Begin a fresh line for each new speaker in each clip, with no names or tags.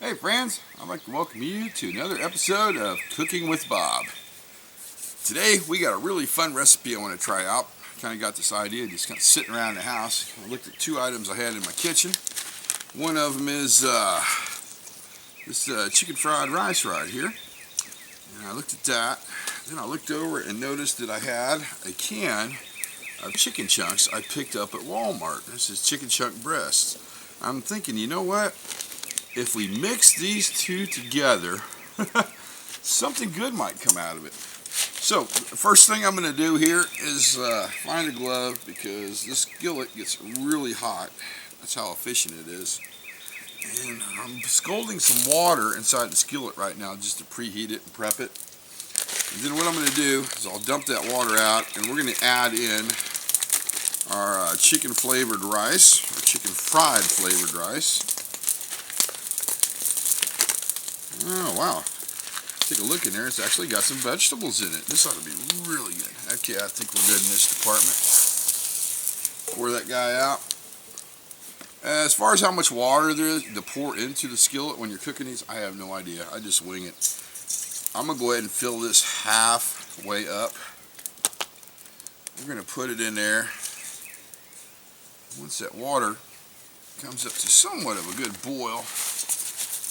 Hey friends, I'd like to welcome you to another episode of Cooking with Bob. Today we got a really fun recipe I want to try out. Kind of got this idea just kind of sitting around the house. I looked at two items I had in my kitchen. One of them is this chicken fried rice right here. And I looked at that. Then I looked over and noticed that I had a can of chicken chunks I picked up at Walmart. This is chicken chunk breasts. I'm thinking, you know what? If we mix these two together, something good might come out of it. So, the first thing I'm going to do here is find a glove because this skillet gets really hot. That's how efficient it is. And I'm scalding some water inside the skillet right now just to preheat it and prep it. And then what I'm going to do is I'll dump that water out and we're going to add in our chicken flavored rice, or chicken fried flavored rice. Oh wow, take a look in there, it's actually got some vegetables in it. This ought to be really good. Okay, I think we're good in this department. Pour that guy out. As far as how much water there is to pour into the skillet when you're cooking these, I have no idea. I just wing it. I'm going to go ahead and fill this halfway up. We're going to put it in there. Once that water comes up to somewhat of a good boil,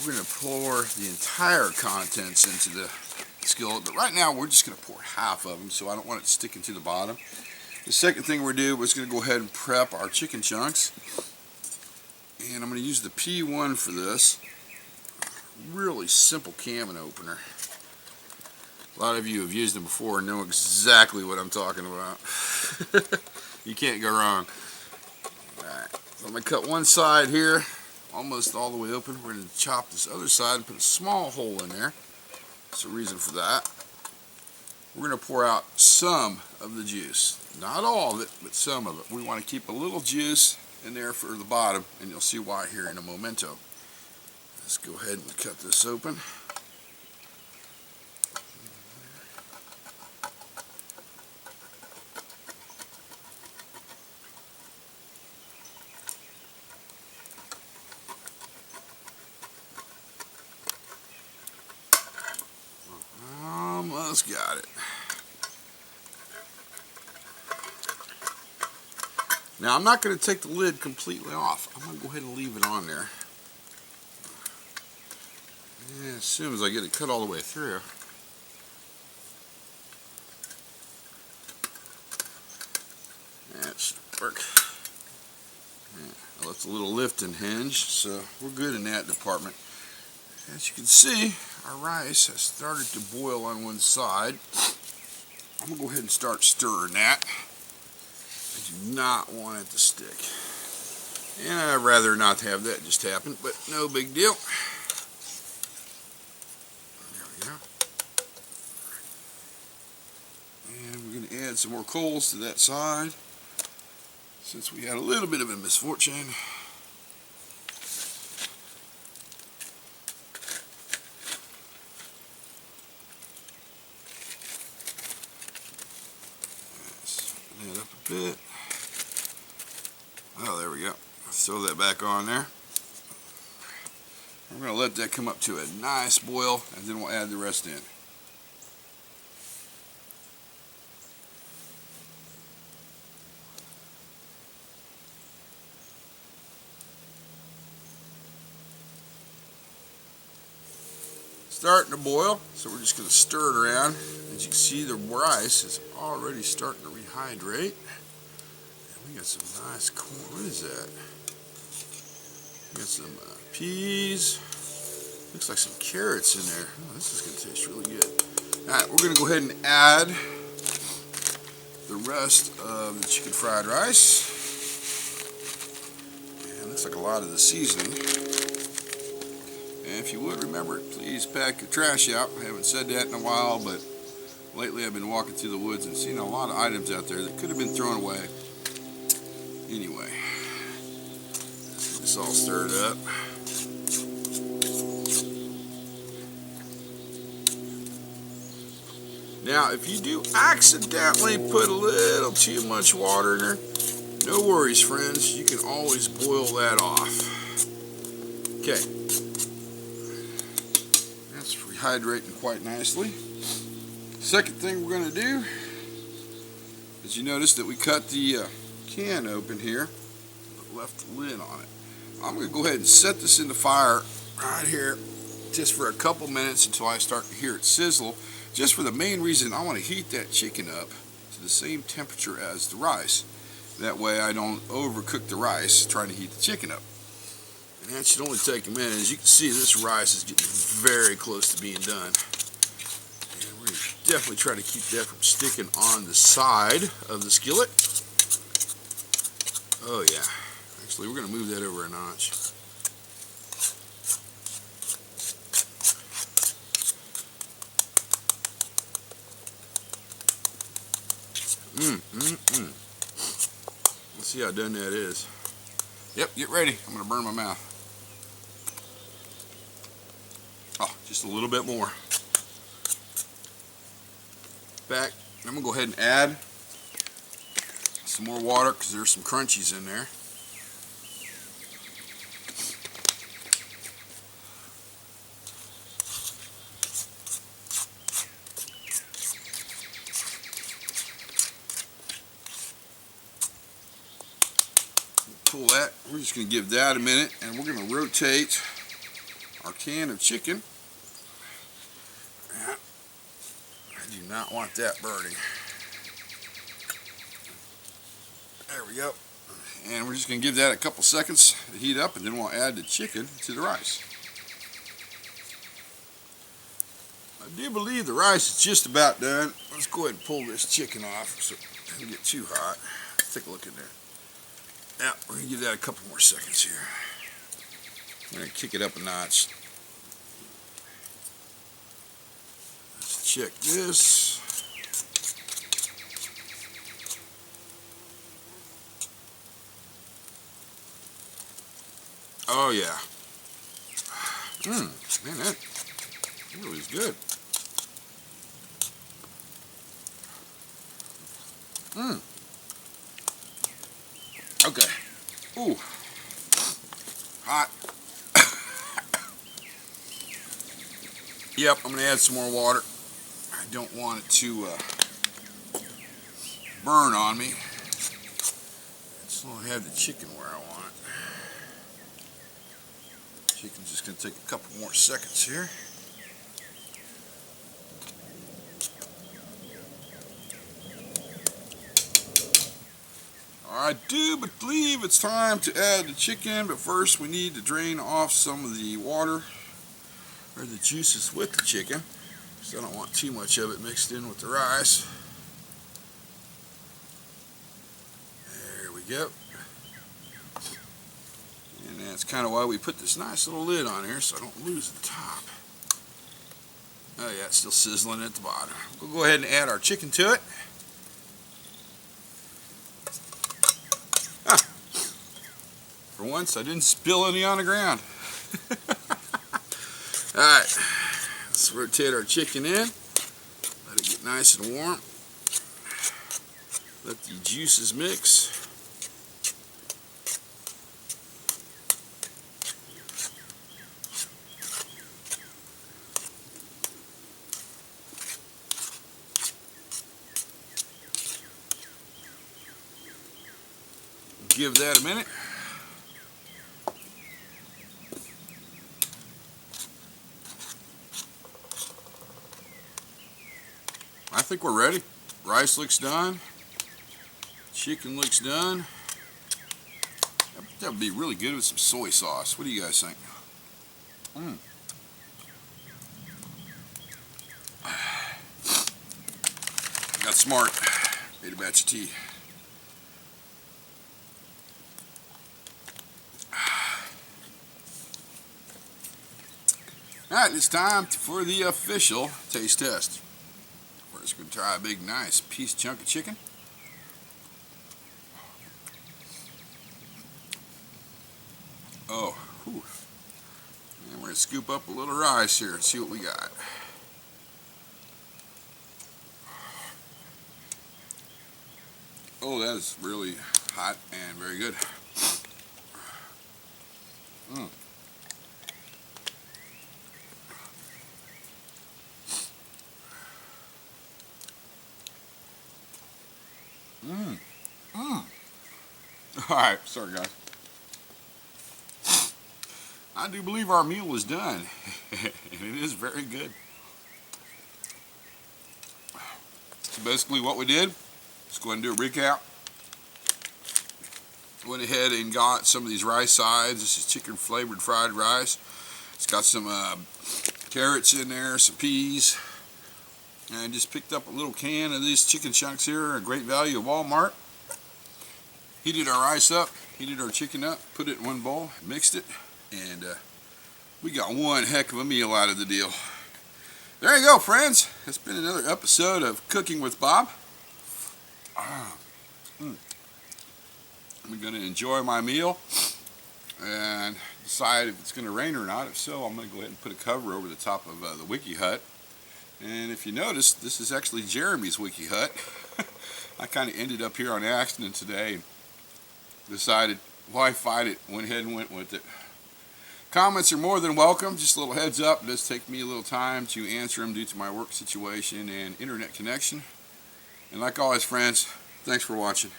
we're going to pour the entire contents into the skillet, but right now we're just going to pour half of them, so I don't want it sticking to the bottom. The second thing we're going to do is going to go ahead and prep our chicken chunks, and I'm going to use the P1 for this. Really simple can opener. A lot of you have used them before and know exactly what I'm talking about. You can't go wrong. Alright, so I'm going to cut one side here almost all the way open. We're going to chop this other side and put a small hole in there. That's the reason for that. We're going to pour out some of the juice. Not all of it, but some of it. We want to keep a little juice in there for the bottom, and you'll see why here in a momento. Let's go ahead and cut this open. Almost got it. Now I'm not going to take the lid completely off. I'm going to go ahead and leave it on there. And as soon as I get it cut all the way through, that should work. Well, it's a little lift and hinge, so we're good in that department. As you can see, our rice has started to boil on one side. I'm going to go ahead and start stirring that. I do not want it to stick. And I'd rather not have that just happen, but no big deal. There we go. And we're going to add some more coals to that side, since we had a little bit of a misfortune. That up a bit. Oh, there we go. Let's throw that back on there. We're going to let that come up to a nice boil, and then we'll add the rest in. Starting to boil, so we're just going to stir it around. As you can see, the rice is already starting to rehydrate. And we got some nice corn. What is that? We got some peas. Looks like some carrots in there. Oh, this is going to taste really good. Alright, we're going to go ahead and add the rest of the chicken fried rice. And looks like a lot of the seasoning. And if you would remember it, please pack your trash out. I haven't said that in a while, but lately I've been walking through the woods and seeing a lot of items out there that could have been thrown away. Anyway, let's get this all stirred up. Now, if you do accidentally put a little too much water in there, no worries, friends. You can always boil that off. Okay. dehydrating quite nicely. Second thing we're going to do is, you notice that we cut the can open here, but left the lid on it. I'm going to go ahead and set this in the fire right here just for a couple minutes until I start to hear it sizzle, just for the main reason I want to heat that chicken up to the same temperature as the rice. That way I don't overcook the rice trying to heat the chicken up. And that should only take a minute. As you can see, this rice is getting very close to being done. And we're going to definitely try to keep that from sticking on the side of the skillet. Oh yeah. Actually, we're going to move that over a notch. Let's see how done that is. Yep, get ready. I'm going to burn my mouth. Oh, just a little bit more. Back. I'm going to go ahead and add some more water because there's some crunchies in there. Pull that. We're just going to give that a minute, and we're going to rotate our can of chicken. I do not want that burning. There we go. And we're just going to give that a couple seconds to heat up, and then we'll add the chicken to the rice. I do believe the rice is just about done. Let's go ahead and pull this chicken off so it doesn't get too hot. Let's take a look in there. Yeah, we're going to give that a couple more seconds here. We're going to kick it up a notch. Let's check this. Oh yeah. Man, that really is good. Okay. Ooh. Hot. Yep, I'm going to add some more water. I don't want it to burn on me. So I'll have the chicken where I want it. Chicken's just going to take a couple more seconds here. I do believe it's time to add the chicken, but first we need to drain off some of the water or the juices with the chicken, because I don't want too much of it mixed in with the rice. There we go. And that's kind of why we put this nice little lid on here, so I don't lose the top. Oh yeah, it's still sizzling at the bottom. We'll go ahead and add our chicken to it. For once, I didn't spill any on the ground. Alright, let's rotate our chicken in. Let it get nice and warm. Let the juices mix. Give that a minute. I think we're ready. Rice looks done. Chicken looks done. That would be really good with some soy sauce. What do you guys think? Got smart. Made a batch of tea. Alright, it's time for the official taste test. We're just going to try a big, nice chunk of chicken. Oh, whew. And we're going to scoop up a little rice here and see what we got. Oh, that is really hot and very good. Mmm. Mmm. Alright, sorry guys. I do believe our meal is done. And it is very good. So basically what we did, let's go ahead and do a recap. Went ahead and got some of these rice sides. This is chicken flavored fried rice. It's got some carrots in there, some peas. And just picked up a little can of these chicken chunks here, a great value at Walmart. Heated our rice up, heated our chicken up, put it in one bowl, mixed it, and we got one heck of a meal out of the deal. There you go, friends. It's been another episode of Cooking with Bob. I'm going to enjoy my meal and decide if it's going to rain or not. If so, I'm going to go ahead and put a cover over the top of the wiki hut. And if you notice, this is actually Jeremy's wiki hut. I kind of ended up here on accident today and decided, why fight it? Went ahead and went with it. Comments are more than welcome. Just a little heads up. It does take me a little time to answer them due to my work situation and internet connection. And like always, friends, thanks for watching.